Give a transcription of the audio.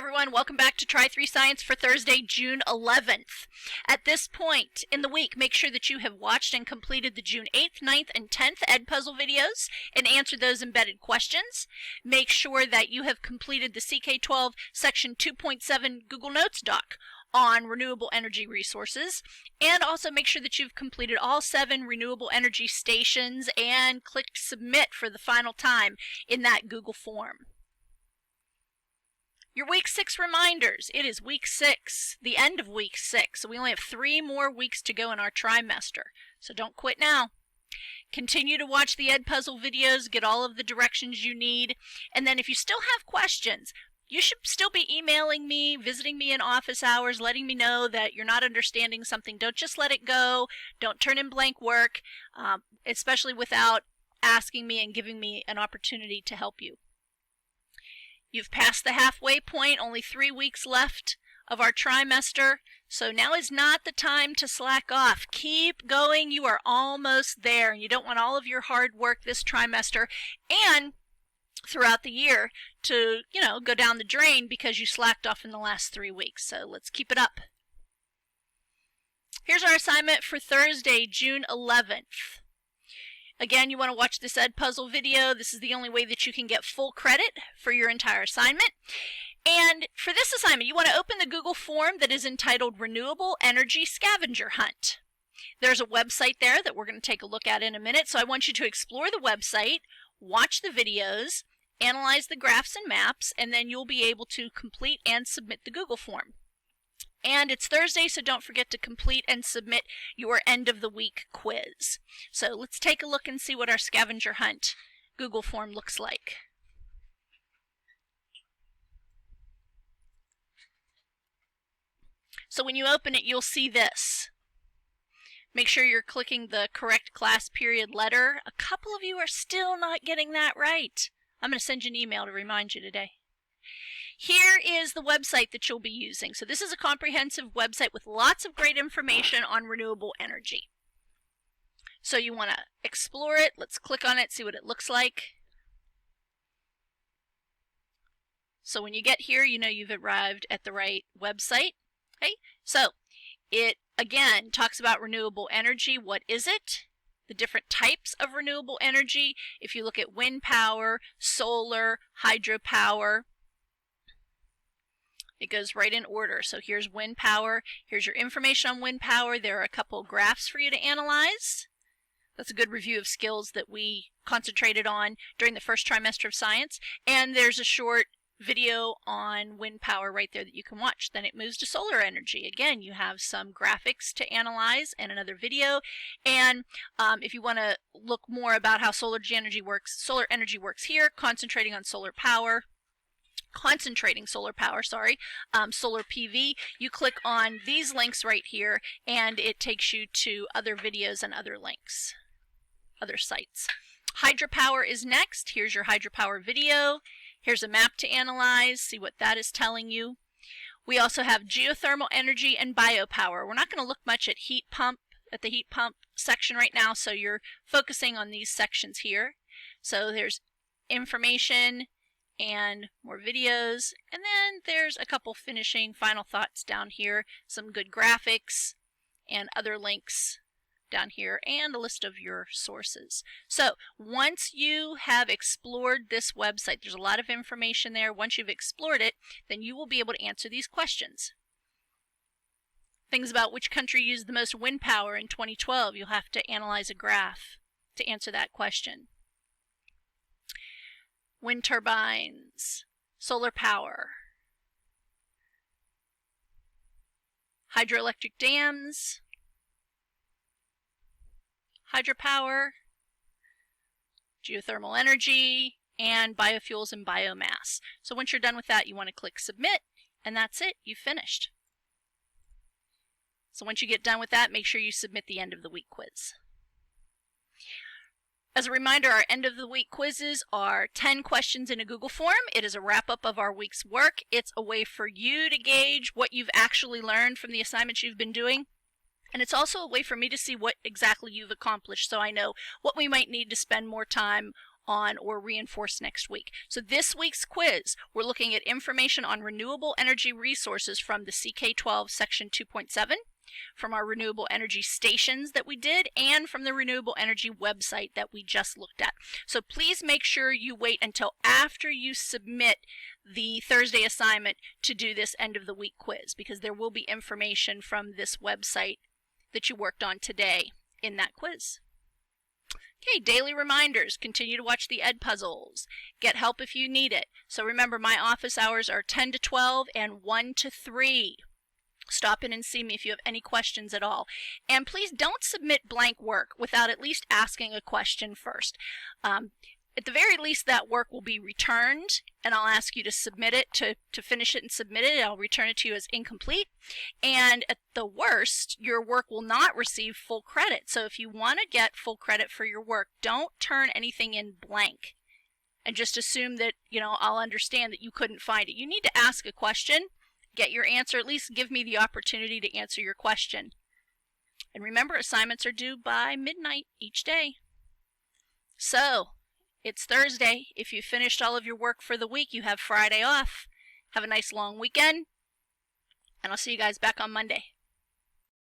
everyone. Welcome back to Try 3 Science for Thursday, June 11th. At this point in the week, make sure that you have watched and completed the June 8th, 9th, and 10th Edpuzzle videos and answered those embedded questions. Make sure that you have completed the CK12 Section 2.7 Google Notes doc on renewable energy resources, and also make sure that you've completed all 7 renewable energy stations and clicked submit for the final time in that Google form. Your week 6 reminders. It is week 6, the end of week 6, so we only have 3 more weeks to go in our trimester, so don't quit now. Continue to watch the Edpuzzle videos, get all of the directions you need, and then if you still have questions, you should still be emailing me, visiting me in office hours, letting me know that you're not understanding something. Don't just let it go. Don't turn in blank work, especially without asking me and giving me an opportunity to help you. You've passed the halfway point, only 3 weeks left of our trimester, so now is not the time to slack off. Keep going, you are almost there, and you don't want all of your hard work this trimester and throughout the year to, go down the drain because you slacked off in the last 3 weeks, so let's keep it up. Here's our assignment for Thursday, June 11th. Again, you want to watch this Edpuzzle video. This is the only way that you can get full credit for your entire assignment. And for this assignment, you want to open the Google form that is entitled Renewable Energy Scavenger Hunt. There's a website there that we're going to take a look at in a minute, so I want you to explore the website, watch the videos, analyze the graphs and maps, and then you'll be able to complete and submit the Google form. And it's Thursday, so don't forget to complete and submit your end of the week quiz. So let's take a look and see what our scavenger hunt Google form looks like. So when you open it, you'll see this. Make sure you're clicking the correct class period letter. A couple of you are still not getting that right. I'm going to send you an email to remind you today. Here is the website that you'll be using. So this is a comprehensive website with lots of great information on renewable energy. So you want to explore it. Let's click on it, see what it looks like. So when you get here, you know you've arrived at the right website. Okay? So it, again, talks about renewable energy. What is it? The different types of renewable energy. If you look at wind power, solar, hydropower, it goes right in order. So here's wind power. Here's your information on wind power. There are a couple of graphs for you to analyze. That's a good review of skills that we concentrated on during the first trimester of science. And there's a short video on wind power right there that you can watch. Then it moves to solar energy. Again, you have some graphics to analyze and another video. And if you want to look more about how solar energy works here, concentrating solar PV, you click on these links right here and it takes you to other videos and other links, other sites. Hydropower is next. Here's your hydropower video. Here's a map to analyze, see what that is telling you. We also have geothermal energy and biopower. We're not going to look much at the heat pump section right now, so you're focusing on these sections here. So there's information and more videos, and then there's a couple finishing final thoughts down here, some good graphics and other links down here, and a list of your sources. So once you have explored this website, there's a lot of information there. Once you've explored it, then you will be able to answer these questions. Things about which country used the most wind power in 2012. You'll have to analyze a graph to answer that question. Wind turbines, solar power, hydroelectric dams, hydropower, geothermal energy, and biofuels and biomass. So once you're done with that, you want to click submit, and that's it. You've finished. So once you get done with that, make sure you submit the end of the week quiz. As a reminder, our end of the week quizzes are 10 questions in a Google form. It is a wrap-up of our week's work. It's a way for you to gauge what you've actually learned from the assignments you've been doing. And it's also a way for me to see what exactly you've accomplished, so I know what we might need to spend more time on or reinforce next week. So this week's quiz, we're looking at information on renewable energy resources from the CK12 section 2.7, from our renewable energy stations that we did, and from the renewable energy website that we just looked at. So please make sure you wait until after you submit the Thursday assignment to do this end of the week quiz, because there will be information from this website that you worked on today in that quiz. Okay, daily reminders. Continue to watch the Ed Puzzles. Get help if you need it. So remember, my office hours are 10 to 12 and 1 to 3. Stop in and see me if you have any questions at all. And please don't submit blank work without at least asking a question first. At the very least, that work will be returned, and I'll ask you to submit it, to finish it and submit it. I'll return it to you as incomplete. And at the worst, your work will not receive full credit. So if you want to get full credit for your work, don't turn anything in blank and just assume that, I'll understand that you couldn't find it. You need to ask a question, get your answer, at least give me the opportunity to answer your question. And remember, assignments are due by midnight each day. So, it's Thursday. If you finished all of your work for the week, you have Friday off. Have a nice long weekend, and I'll see you guys back on Monday.